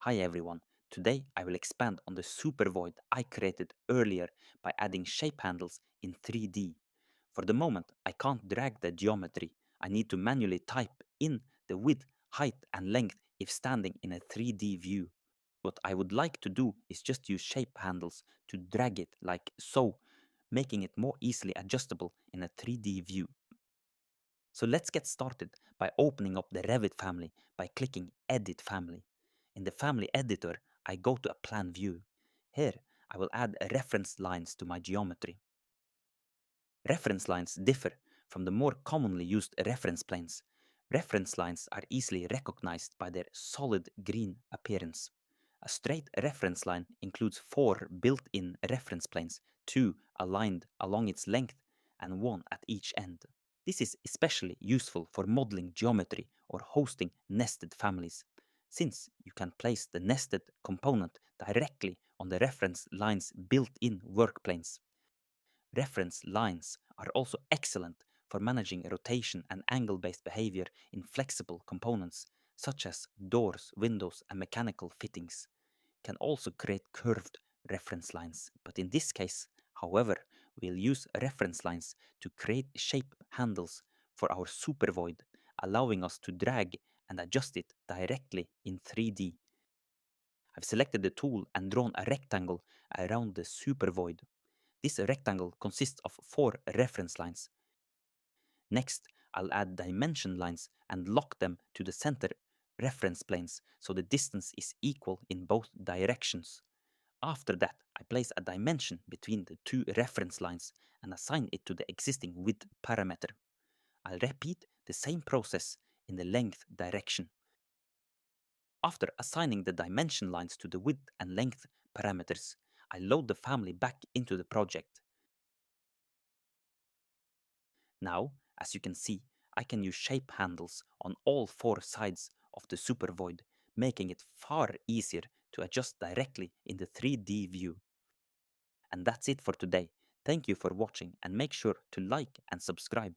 Hi everyone, today I will expand on the Supervoid I created earlier by adding shape handles in 3D. For the moment, I can't drag the geometry. I need to manually type in the width, height and length if standing in a 3D view. What I would like to do is just use shape handles to drag it like so, making it more easily adjustable in a 3D view. So let's get started by opening up the Revit family by clicking Edit Family. In the Family Editor, I go to a Plan View. Here, I will add reference lines to my geometry. Reference lines differ from the more commonly used reference planes. Reference lines are easily recognized by their solid green appearance. A straight reference line includes 4 built-in reference planes, 2 aligned along its length and 1 at each end. This is especially useful for modeling geometry or hosting nested families, since you can place the nested component directly on the reference line's built-in work planes. Reference lines are also excellent for managing rotation and angle-based behavior in flexible components, such as doors, windows, and mechanical fittings. Can also create curved reference lines, but in this case, however, we'll use reference lines to create shape handles for our Supervoid, allowing us to drag and adjust it directly in 3D. I've selected the tool and drawn a rectangle around the Supervoid. This rectangle consists of 4 reference lines. Next, I'll add dimension lines and lock them to the center reference planes so the distance is equal in both directions. After that, I place a dimension between the 2 reference lines and assign it to the existing width parameter. I'll repeat the same process in the length direction. After assigning the dimension lines to the width and length parameters, I load the family back into the project. Now, as you can see, I can use shape handles on all 4 sides of the Supervoid, making it far easier to adjust directly in the 3D view. And that's it for today. Thank you for watching and make sure to like and subscribe.